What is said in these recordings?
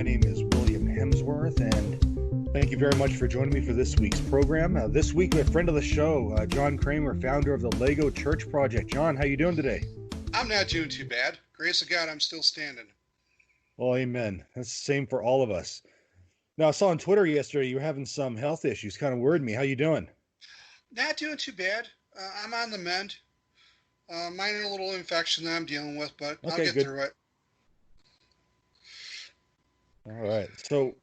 My name is William Hemsworth, and thank you very much for joining me for this week's program. This week, a friend of the show, John Kramer, founder of the Lego Church Project. John, how you doing today? I'm not doing too bad. Grace of God, I'm still standing. Well, amen. That's the same for all of us. Now, I saw on Twitter yesterday you were having some health issues. Kind of worried me. How you doing? Not doing too bad. I'm on the mend. Minor little infection that I'm dealing with, but I'll Okay, get good. through it. All right. So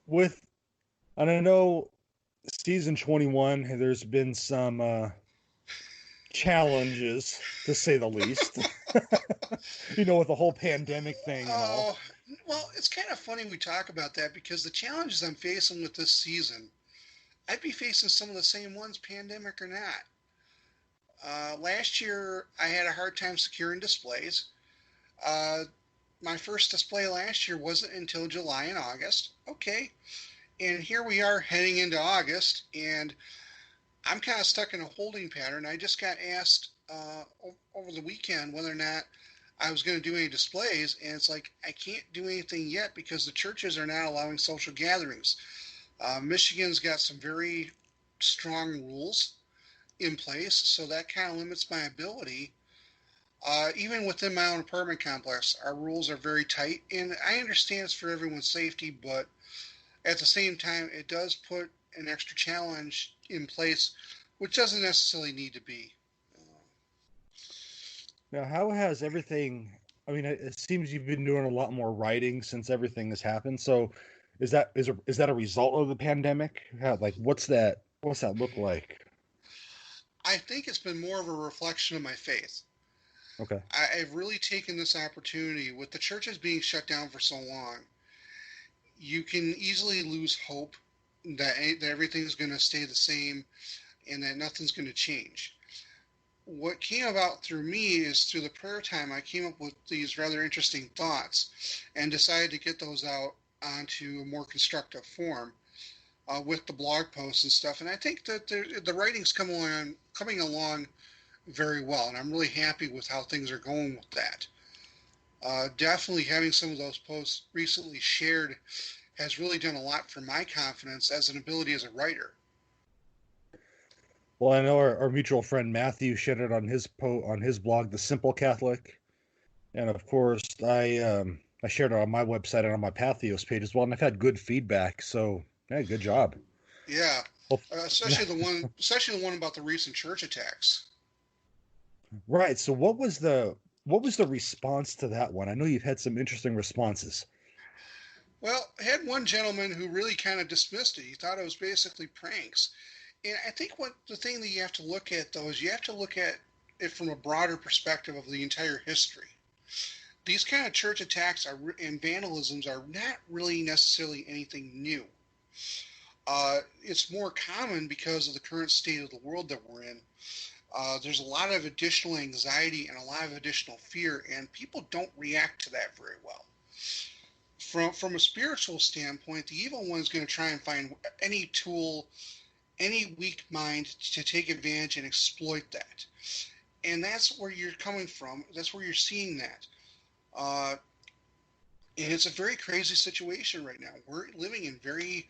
and I know season 21, there's been some challenges, to say the least. With the whole pandemic thing and all. Oh, well, it's kind of funny we talk about that because the challenges I'm facing with this season, I'd be facing some of the same ones, pandemic or not. Last year, I had a hard time securing displays. My first display last year wasn't until July and August. Okay. And here we are heading into August, and I'm kind of stuck in a holding pattern. I just got asked over the weekend whether or not I was going to do any displays, and it's like I can't do anything yet because the churches are not allowing social gatherings. Michigan's got some very strong rules in place, so that kind of limits my ability. Even within my own apartment complex, our rules are very tight, and I understand it's for everyone's safety, but at the same time, it does put an extra challenge in place, which doesn't necessarily need to be. Now, how has everything? I mean, it seems you've been doing a lot more writing since everything has happened. So, is that a result of the pandemic? What's that look like? I think it's been more of a reflection of my faith. Okay. I've really taken this opportunity with the churches being shut down for so long. You can easily lose hope that everything's going to stay the same and that nothing's going to change. What came about through me is through the prayer time, I came up with these rather interesting thoughts and decided to get those out onto a more constructive form with the blog posts and stuff. And I think that the writing's coming along very well, and I'm really happy with how things are going with that. Definitely having some of those posts recently shared has really done a lot for my confidence as an ability as a writer. Well, I know our mutual friend Matthew shared it on his blog, The Simple Catholic, and of course I shared it on my website and on my Patheos page as well, and I've had good feedback. So, yeah, good job. Yeah, Well, especially the one about the recent church attacks. right. So, what was the response to that one? I know you've had some interesting responses. Well, I had one gentleman who really kind of dismissed it. He thought it was basically pranks. And I think the thing that you have to look at, though, is you have to look at it from a broader perspective of the entire history. These kind of church attacks and vandalisms are not really necessarily anything new. It's more common because of the current state of the world that we're in. There's a lot of additional anxiety and a lot of additional fear, and people don't react to that very well. From a spiritual standpoint, the evil one is going to try and find any tool, any weak mind to take advantage and exploit that. And that's where you're coming from. That's where you're seeing that. And it's a very crazy situation right now. We're living in very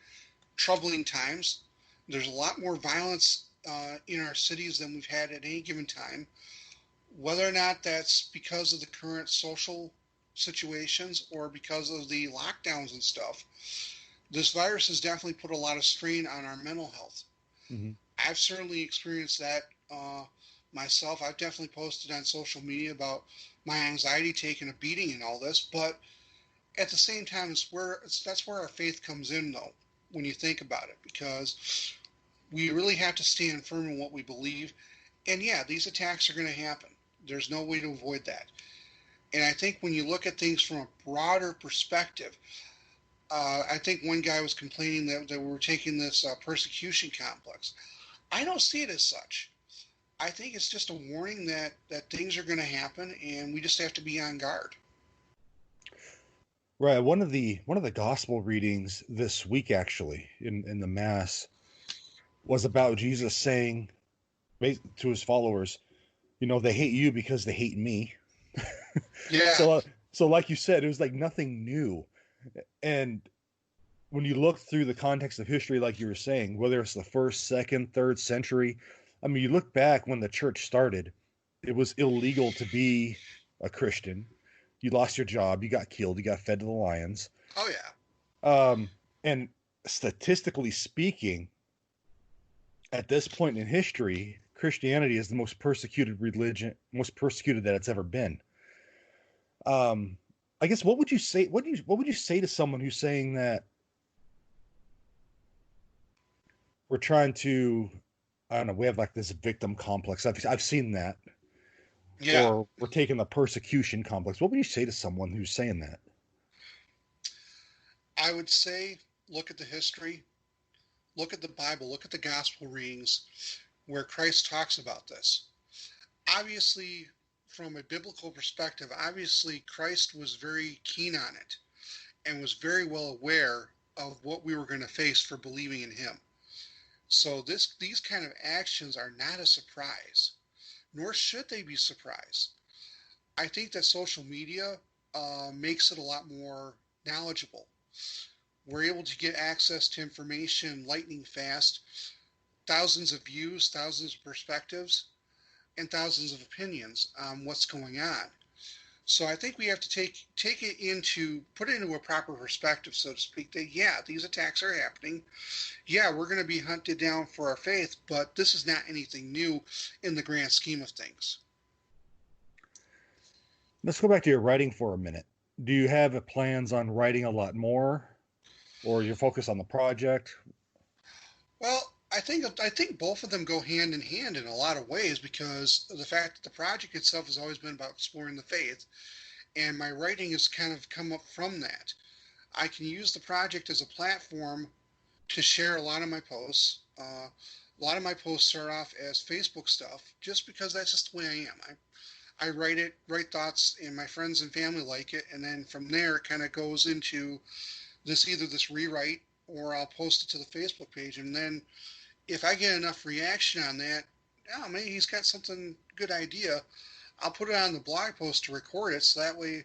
troubling times. There's a lot more violence in our cities than we've had at any given time. Whether or not that's because of the current social situations or because of the lockdowns and stuff, this virus has definitely put a lot of strain on our mental health. Mm-hmm. I've certainly experienced that myself. I've definitely posted on social media about my anxiety taking a beating and all this, but at the same time, that's where our faith comes in, though, when you think about it, because we really have to stand firm in what we believe. And yeah, these attacks are going to happen. There's no way to avoid that. And I think when you look at things from a broader perspective, I think one guy was complaining that we're taking this persecution complex. I don't see it as such. I think it's just a warning that things are going to happen, and we just have to be on guard. Right. One of the gospel readings this week, actually, in the Mass, was about Jesus saying to his followers, they hate you because they hate me. Yeah. So like you said, it was like nothing new. And when you look through the context of history, like you were saying, whether it's the first, second, third century, I mean, you look back when the church started, it was illegal to be a Christian. You lost your job, you got killed, you got fed to the lions. Oh yeah. And statistically speaking, at this point in history, Christianity is the most persecuted religion, most persecuted that it's ever been. Um, I guess what would you say? What would you say to someone who's saying that we're trying to, I don't know, we have like this victim complex. I've seen that, Yeah. or we're taking the persecution complex. What would you say to someone who's saying that? I would say look at the history, look at the Bible, look at the gospel readings where Christ talks about this. Obviously, from a biblical perspective, obviously Christ was very keen on it and was very well aware of what we were going to face for believing in him. So these kind of actions are not a surprise, nor should they be surprised. I think that social media makes it a lot more knowledgeable. We're able to get access to information lightning fast, thousands of views, thousands of perspectives, and thousands of opinions on what's going on. So I think we have to take it into put it into a proper perspective, so to speak. That yeah, these attacks are happening. Yeah, we're going to be hunted down for our faith, but this is not anything new in the grand scheme of things. Let's go back to your writing for a minute. Do you have plans on writing a lot more, or you're focused on the project? Well, I think both of them go hand in hand in a lot of ways because of the fact that the project itself has always been about exploring the faith, and my writing has kind of come up from that. I can use the project as a platform to share a lot of my posts. A lot of my posts start off as Facebook stuff just because that's just the way I am. I write thoughts, and my friends and family like it, and then from there it kind of goes into this rewrite, or I'll post it to the Facebook page, and then if I get enough reaction on that, oh, maybe he's got something good idea. I'll put it on the blog post to record it, so that way,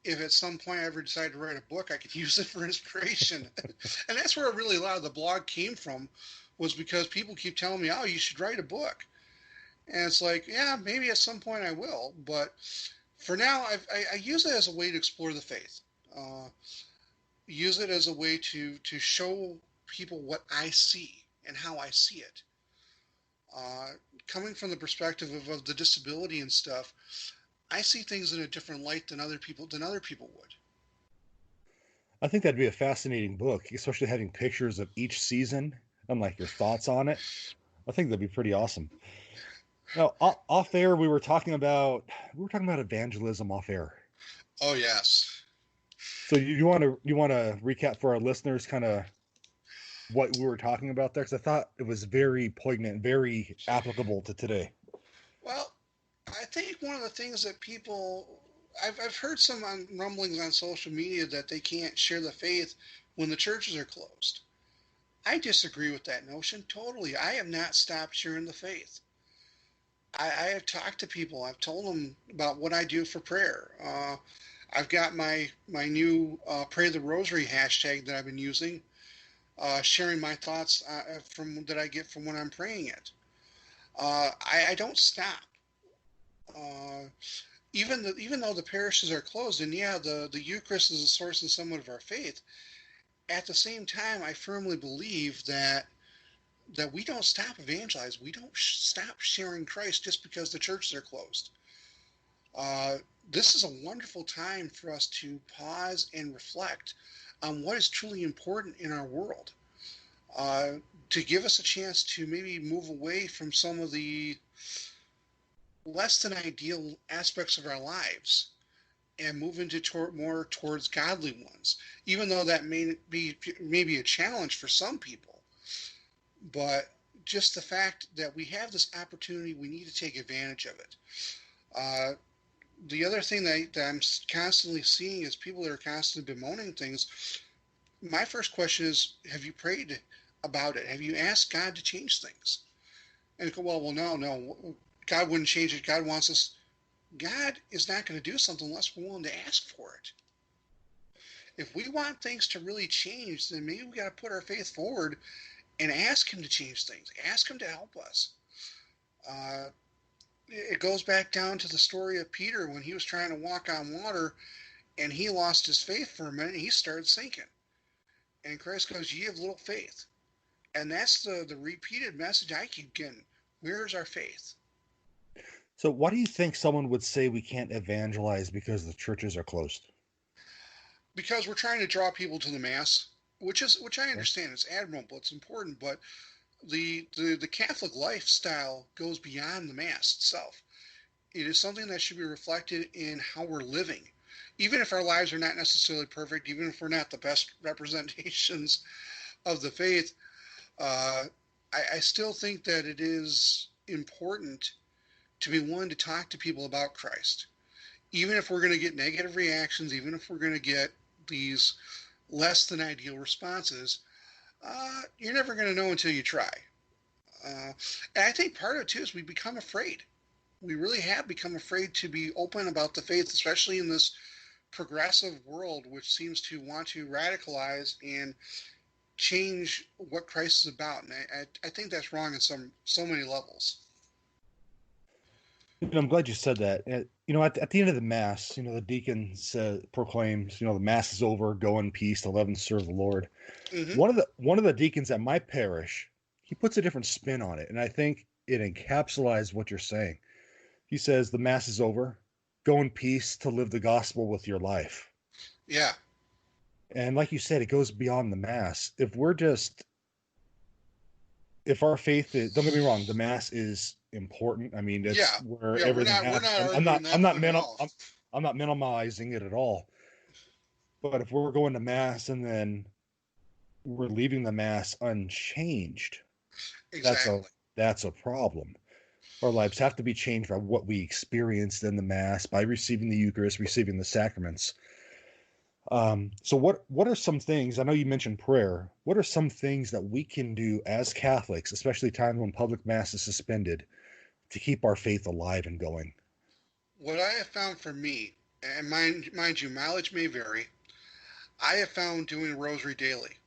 if at some point I ever decide to write a book, I can use it for inspiration. And that's where really a lot of the blog came from, was because people keep telling me, "Oh, you should write a book," and it's like, yeah, maybe at some point I will, but for now, I use it as a way to explore the faith. Uh, Use it as a way to show people what I see and how I see it. Uh, Coming from the perspective of the disability and stuff, I see things in a different light than other people would. I think that'd be a fascinating book, especially having pictures of each season and like your thoughts on it. I think that'd be pretty awesome. Now, off air, we were talking about evangelism off air. Oh yes. So you want to recap for our listeners kind of what we were talking about there? Because I thought it was very poignant, very applicable to today. Well, I think one of the things that I've heard some rumblings on social media that they can't share the faith when the churches are closed. I disagree with that notion totally. I have not stopped sharing the faith. I have talked to people. I've told them about what I do for prayer. I've got my new Pray the Rosary hashtag that I've been using, sharing my thoughts from that I get from when I'm praying it. I don't stop. Uh, even though the parishes are closed, and yeah, the Eucharist is a source and somewhat of our faith. At the same time, I firmly believe that we don't stop evangelizing. We don't stop sharing Christ just because the churches are closed. Uh, this is a wonderful time for us to pause and reflect on what is truly important in our world. Uh, to give us a chance to maybe move away from some of the less than ideal aspects of our lives and move into more towards godly ones, even though that may be a challenge for some people. But just the fact that we have this opportunity, we need to take advantage of it. Uh, the other thing that I'm constantly seeing is people that are constantly bemoaning things. My first question is, have you prayed about it? Have you asked God to change things? And you go, well, no, God wouldn't change it. God wants us. God is not going to do something unless we're willing to ask for it. If we want things to really change, then maybe we got to put our faith forward and ask him to change things. Ask him to help us. Uh, it goes back down to the story of Peter when he was trying to walk on water and he lost his faith for a minute and he started sinking. And Christ goes, "Ye have little faith." And that's the repeated message I keep getting. Where's our faith? So why do you think someone would say we can't evangelize because the churches are closed? Because we're trying to draw people to the mass, which I Okay. understand. It's admirable, it's important, but the Catholic lifestyle goes beyond the mass itself. It is something that should be reflected in how we're living. Even if our lives are not necessarily perfect, even if we're not the best representations of the faith, uh, I still think that it is important to be willing to talk to people about Christ. Even if we're going to get negative reactions, even if we're going to get these less than ideal responses, you're never going to know until you try. And I think part of it too is we become afraid. We really have become afraid to be open about the faith, especially in this progressive world, which seems to want to radicalize and change what Christ is about. And I think that's wrong in so many levels. I'm glad you said that. At the end of the mass, the deacon proclaims, the mass is over. Go in peace. 11 serve the Lord. Mm-hmm. One of the deacons at my parish, he puts a different spin on it, and I think it encapsulates what you're saying. He says the mass is over. Go in peace to live the gospel with your life. Yeah. And like you said, it goes beyond the mass. If our faith is, don't get me wrong, the mass is important. I mean, it's Yeah. where Yeah. everything We're happens. not I'm arguing not that point at all. I'm not minimizing it at all. But if we're going to mass and then we're leaving the mass unchanged, that's a Exactly. that's a problem. Our lives have to be changed by what we experienced in the mass, by receiving the Eucharist, receiving the sacraments. So what are some things? I know you mentioned prayer. What are some things that we can do as Catholics, especially times when public mass is suspended, to keep our faith alive and going? What I have found for me, and mind you, mileage may vary. I have found doing rosary daily,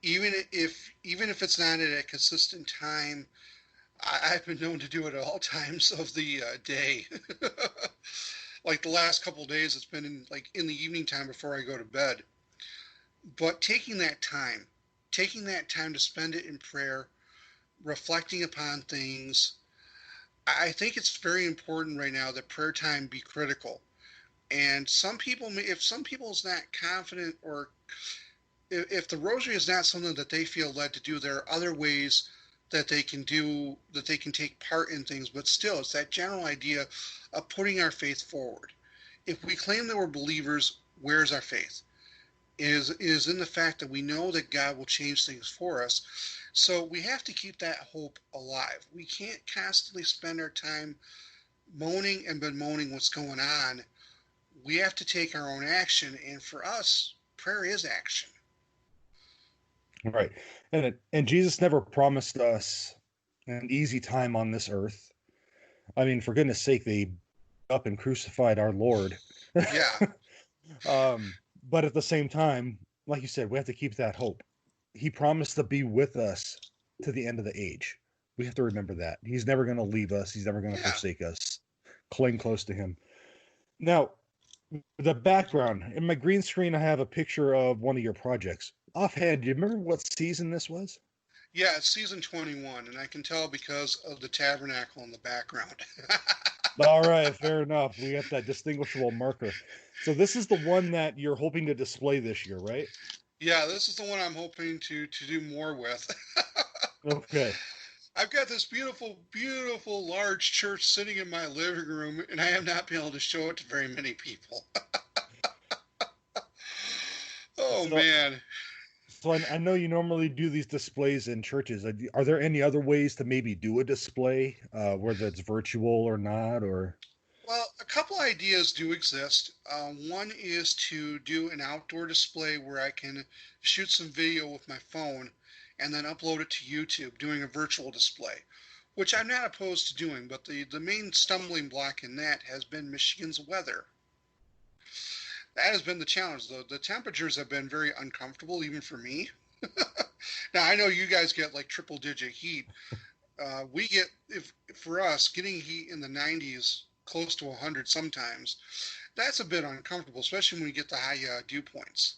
even if it's not at a consistent time. I've been known to do it at all times of the day. Like the last couple of days, it's been in the evening time before I go to bed. But taking that time to spend it in prayer, reflecting upon things. I think it's very important right now that prayer time be critical. And if some people is not confident, or if the rosary is not something that they feel led to do, there are other ways that they can take part in things. But still, it's that general idea of putting our faith forward. If we claim that we're believers, where's our faith? Is in the fact that we know that God will change things for us. So we have to keep that hope alive. We can't constantly spend our time moaning and bemoaning what's going on. We have to take our own action, and for us, prayer is action. Right. And Jesus never promised us an easy time on this earth. I mean, for goodness sake, they up and crucified our Lord. Yeah, But at the same time, like you said, we have to keep that hope. He promised to be with us to the end of the age. We have to remember that. He's never going to leave us. He's never going to yeah. forsake us. Cling close to him. Now, the background in my green screen, I have a picture of one of your projects. Offhand, do you remember what season this was? Yeah, it's season 21, and I can tell because of the tabernacle in the background. All right, fair enough. We got that distinguishable marker. So this is the one that you're hoping to display this year, right? Yeah, this is the one I'm hoping to do more with. Okay. I've got this beautiful, beautiful large church sitting in my living room, and I have not been able to show it to very many people. Oh So man. I know you normally do these displays in churches. Are there any other ways to maybe do a display, whether it's virtual or not, or? Well, a couple ideas do exist. One is to do an outdoor display where I can shoot some video with my phone and then upload it to YouTube, doing a virtual display, which I'm not opposed to doing. But the main stumbling block in that has been Michigan's weather. That has been the challenge, though. The temperatures have been very uncomfortable, even for me. Now I know you guys get like triple digit heat. We get, if for us, getting heat in the 90s, close to 100 sometimes. That's a bit uncomfortable, especially when you get the high dew points.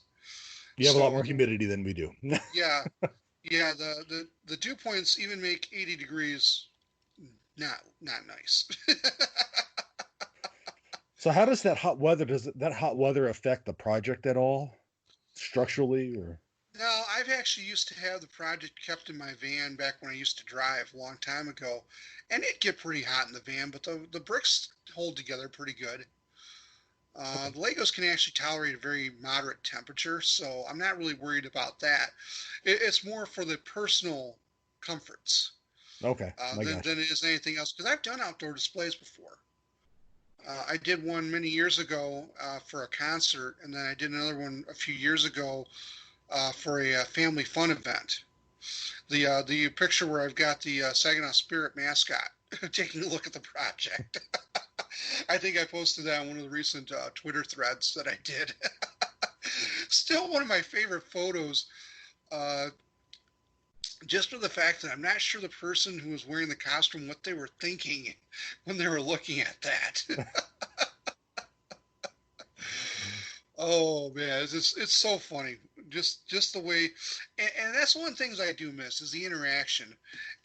You have a lot So more humidity than we do. yeah, yeah, the dew points even make 80 degrees not nice. So how does that hot weather affect the project at all, structurally, or? Now, I've actually used to have the project kept in my van back when I used to drive a long time ago, and it'd get pretty hot in the van, but the bricks hold together pretty good. Okay. The Legos can actually tolerate a very moderate temperature, so I'm not really worried about that. It's more for the personal comforts Okay, I got than you. it is anything else, because I've done outdoor displays before. I did one many years ago for a concert, and then I did another one a few years ago for a family fun event. The picture where I've got the Saginaw Spirit mascot taking a look at the project. I think I posted that on one of the recent Twitter threads that I did. Still one of my favorite photos, uh, just for the fact that I'm not sure the person who was wearing the costume what they were thinking when they were looking at that. Oh man, it's so funny. Just the way, and that's one of the things I do miss is the interaction.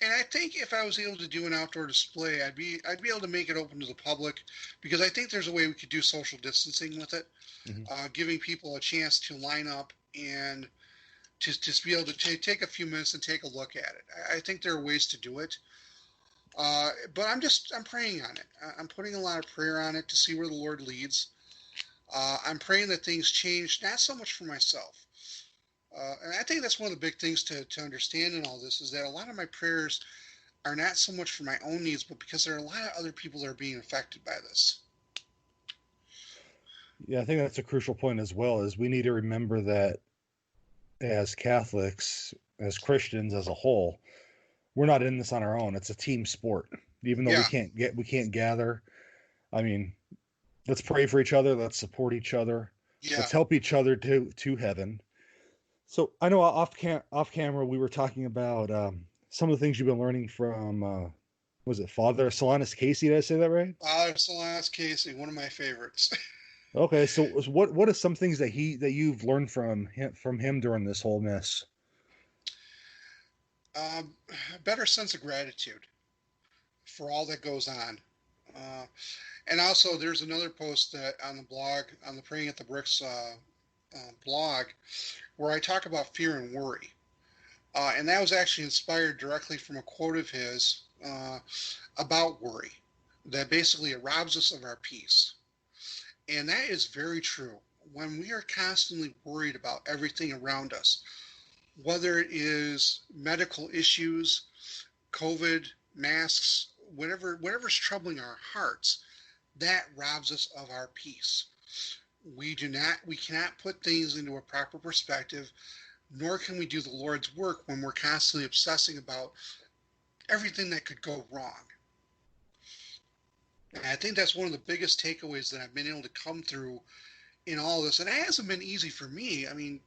And I think if I was able to do an outdoor display, I'd be able to make it open to the public because I think there's a way we could do social distancing with it, Hmm. giving people a chance to line up and just be able to take a few minutes and take a look at it. I think there are ways to do it. But I'm praying on it. I'm putting a lot of prayer on it to see where the Lord leads. I'm praying that things change, not so much for myself. And I think that's one of the big things to understand in all this is that a lot of my prayers are not so much for my own needs, but because there are a lot of other people that are being affected by this. Yeah, I think that's a crucial point as well. Is we need to remember that as Catholics, as Christians as a whole, we're not in this on our own. It's a team sport. Even though Yeah, we can't gather. I mean, let's pray for each other. Let's support each other. yeah. Let's help each other to heaven. So I know off camera we were talking about some of the things you've been learning from was it Father Solanus Casey? Did I say that right? Celeste Casey, one of my favorites. Okay, so what are some things that you've learned from him during this whole mess? um, a better sense of gratitude for all that goes on. Uh, and also, there's another post that on the blog, on the Praying at the Bricks blog, where I talk about fear and worry. And that was actually inspired directly from a quote of his about worry, that basically it robs us of our peace. And that is very true. When we are constantly worried about everything around us, whether it is medical issues, COVID, masks, whatever's troubling our hearts, that robs us of our peace. We cannot put things into a proper perspective, nor can we do the Lord's work when we're constantly obsessing about everything that could go wrong. And I think that's one of the biggest takeaways that I've been able to come through in all this. And it hasn't been easy for me. I mean,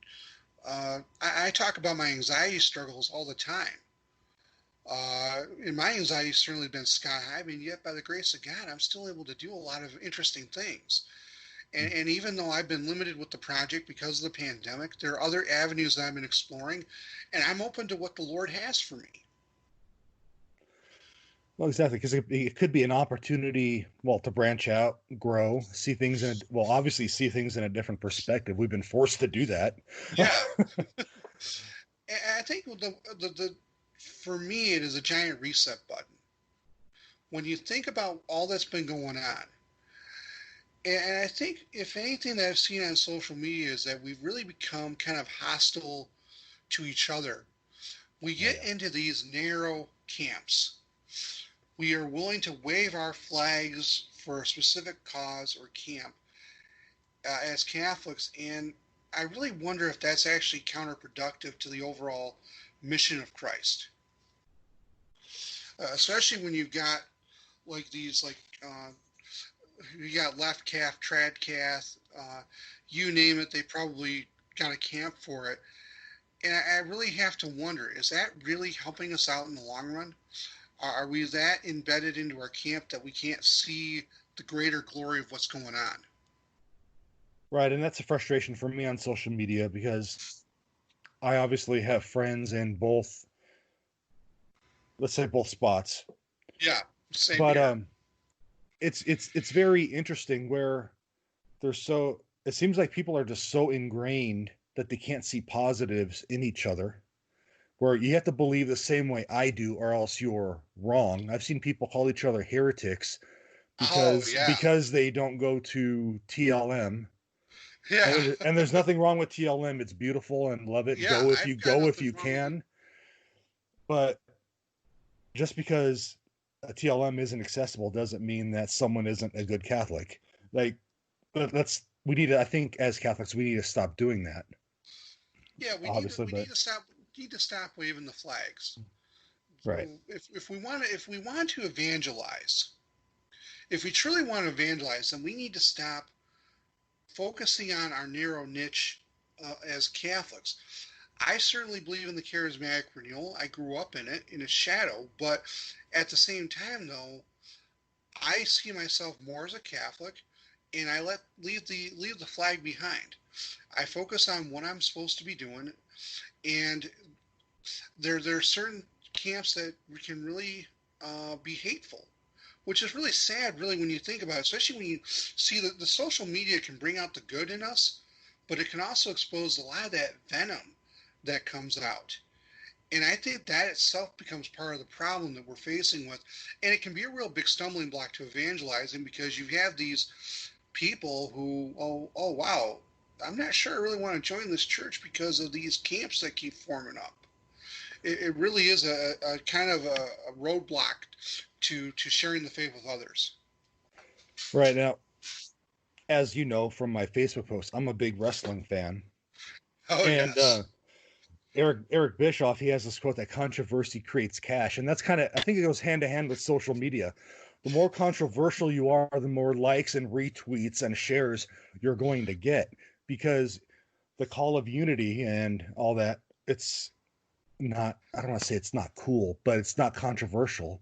I talk about my anxiety struggles all the time. And my anxiety's certainly been sky high. I mean, yet by the grace of God, I'm still able to do a lot of interesting things. And even though I've been limited with the project because of the pandemic, there are other avenues that I've been exploring, and I'm open to what the Lord has for me. Well, exactly, because it could be an opportunity, well, to branch out, grow, see things obviously see things in a different perspective. We've been forced to do that. Yeah, and I think the for me, it is a giant reset button. When you think about all that's been going on, and I think if anything that I've seen on social media is that we've really become kind of hostile to each other. We Oh get yeah. into these narrow camps. We are willing to wave our flags for a specific cause or camp as Catholics, and I really wonder if that's actually counterproductive to the overall mission of Christ. Especially when you've got like these like you got left calf, trad calf, you name it, they probably got a camp for it. And I really have to wonder, is that really helping us out in the long run? Are we that embedded into our camp that we can't see the greater glory of what's going on? Right, and that's a frustration for me on social media because I obviously have friends in both, let's say both spots. Yeah, same But here. it's very interesting where it seems like people are just so ingrained that they can't see positives in each other. Where you have to believe the same way I do, or else you're wrong. I've seen people call each other heretics Oh, yeah. because they don't go to TLM. Yeah. And there's nothing wrong with TLM. It's beautiful and love it. Yeah, I've got Go if nothing you wrong with it. can. But just because a TLM isn't accessible doesn't mean that someone isn't a good Catholic. Like we need to, I think as Catholics we need to stop doing that. Yeah, Obviously, we but need to stop waving the flags. right. If we want to evangelize, if we truly want to evangelize, then we need to stop focusing on our narrow niche as Catholics. I certainly believe in the charismatic renewal. I grew up in it, in its shadow, but at the same time, though, I see myself more as a Catholic, and I leave the flag behind. I focus on what I'm supposed to be doing, and there are certain camps that can really be hateful, which is really sad, really, when you think about it, especially when you see that the social media can bring out the good in us, but it can also expose a lot of that venom that comes out. And I think that itself becomes part of the problem that we're facing with. And it can be a real big stumbling block to evangelizing because you have these people who, oh wow, I'm not sure I really want to join this church because of these camps that keep forming up. It really is a kind of a roadblock to sharing the faith with others. Right now, as you know from my Facebook post, I'm a big wrestling fan. Oh, And yes. Eric Bischoff, he has this quote that controversy creates cash, and that's kind of, I think it goes hand to hand with social media. The more controversial you are, the more likes and retweets and shares you're going to get, because the call of unity and all that, it's not, I don't want to say it's not cool, but it's not controversial,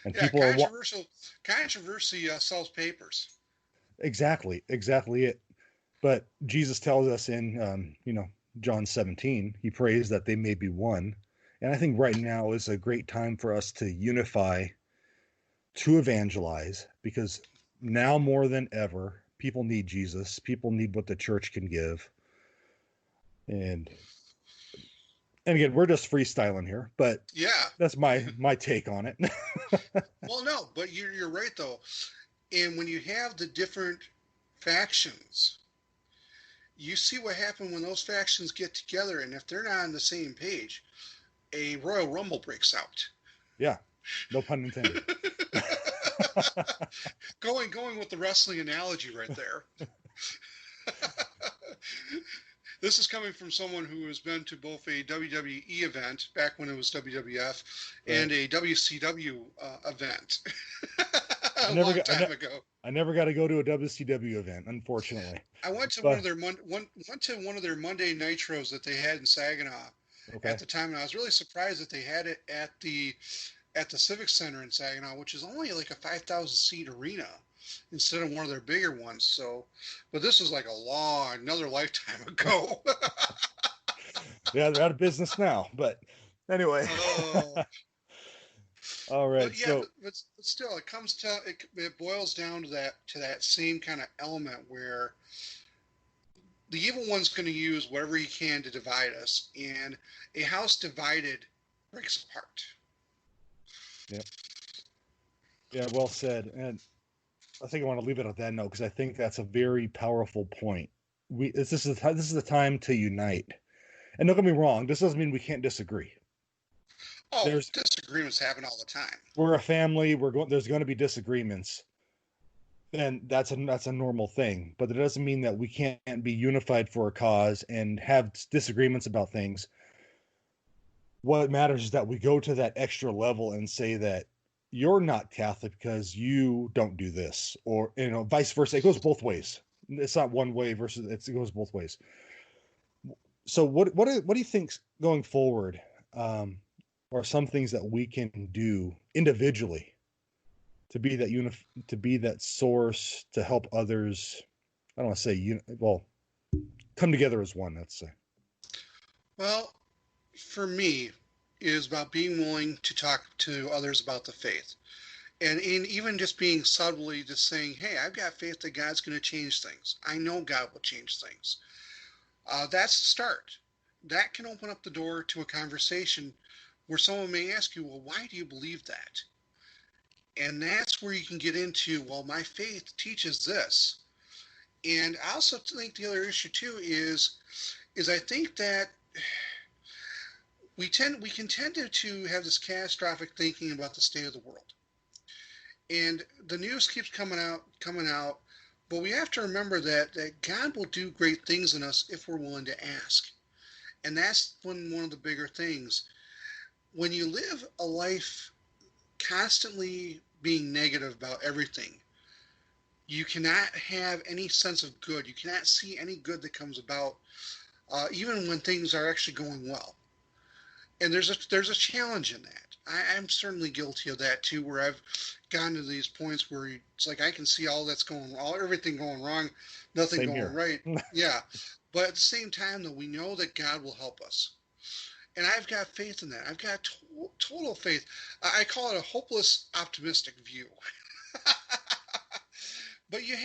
and Yeah, people are controversy sells papers. exactly it. But Jesus tells us in, John 17, he prays that they may be one. And I think right now is a great time for us to unify, to evangelize, because now more than ever, people need Jesus. People need what the church can give. And again, we're just freestyling here, but Yeah. that's my take on it. Well, no, but you're right though. And when you have the different factions, you see what happened when those factions get together, and if they're not on the same page, a Royal Rumble breaks out. Yeah, no pun intended. Going with the wrestling analogy right there. This is coming from someone who has been to both a WWE event back when it was WWF and Right. a WCW event I a never long got time ago. I never got to go to a WCW event, unfortunately. I went to But went to one of their Monday Nitros that they had in Saginaw at okay. the time, and I was really surprised that they had it at the Civic Center in Saginaw, which is only like a 5,000 seat arena instead of one of their bigger ones. So, but this was like another lifetime ago. Yeah, they're out of business now. But anyway. Oh, All right. but yeah, So but still, it boils down to that same kind of element where the evil one's going to use whatever he can to divide us, and a house divided breaks apart. yeah, yeah, well said. And I think I want to leave it at that note because I think that's a very powerful point. This is the time to unite. And don't get me wrong, this doesn't mean we can't disagree. Oh, There's disagreements happen all the time. We're a family, there's going to be disagreements. And that's a normal thing, but it doesn't mean that we can't be unified for a cause and have disagreements about things. What matters is that we go to that extra level and say that you're not Catholic because you don't do this, or vice versa. It goes both ways. It's not one way versus it goes both ways. So what do you think going forward are some things that we can do individually to be that source to help others? I don't want to say come together as one. Let's say. Well, for me, it is about being willing to talk to others about the faith. And in even just being subtly just saying, hey, I've got faith that God's going to change things. I know God will change things. That's the start. That can open up the door to a conversation where someone may ask you, well, why do you believe that? And that's where you can get into, well, my faith teaches this. And I also think the other issue too is I think that we can tend to have this catastrophic thinking about the state of the world. And the news keeps coming out, but we have to remember that God will do great things in us if we're willing to ask. And that's one of the bigger things. When you live a life constantly being negative about everything, you cannot have any sense of good. You cannot see any good that comes about, even when things are actually going well. And there's a challenge in that. I'm certainly guilty of that too, where I've gotten to these points where it's like I can see everything going wrong, nothing Same going here. right. Yeah. But at the same time, though, we know that God will help us. And I've got faith in that. I've got total faith. I call it a hopeless optimistic view. But you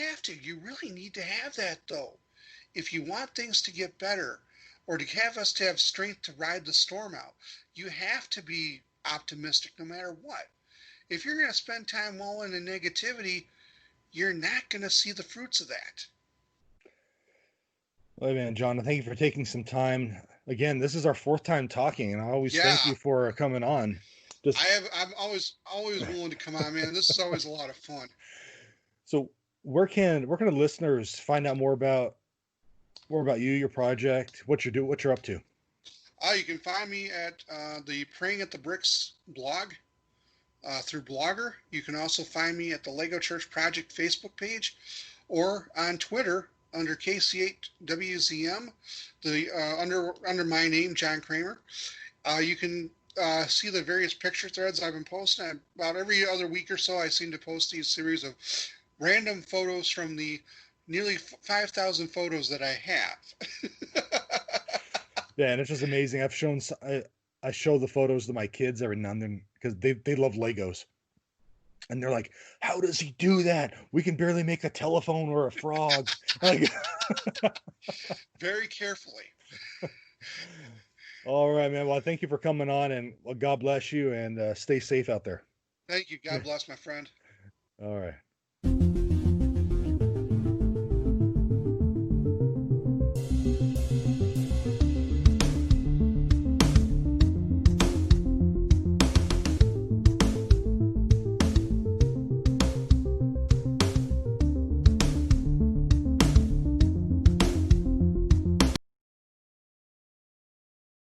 really need to have that, though. If you want things to get better, or to have us to have strength to ride the storm out, you have to be optimistic no matter what. If you're going to spend time walling in negativity, you're not going to see the fruits of that. Well, man, John, thank you for taking some time. Again, this is our fourth time talking, and I always thank you for coming on. I'm always willing to come on, man. This is always a lot of fun. So where can the listeners find out more about you, your project, what you're up to? You can find me at the Praying at the Bricks blog through Blogger. You can also find me at the Lego Church Project Facebook page, or on Twitter under KC8WZM, under my name, John Kramer. You can see the various picture threads I've been posting. About every other week or so, I seem to post these series of random photos from the nearly 5,000 photos that I have. Yeah, and it's just amazing. I show the photos to my kids every now and then because they love Legos. And they're like, how does he do that? We can barely make a telephone or a frog. Like, very carefully. All right, man. Well, thank you for coming on, and God bless you, and stay safe out there. Thank you. God bless, my friend. All right.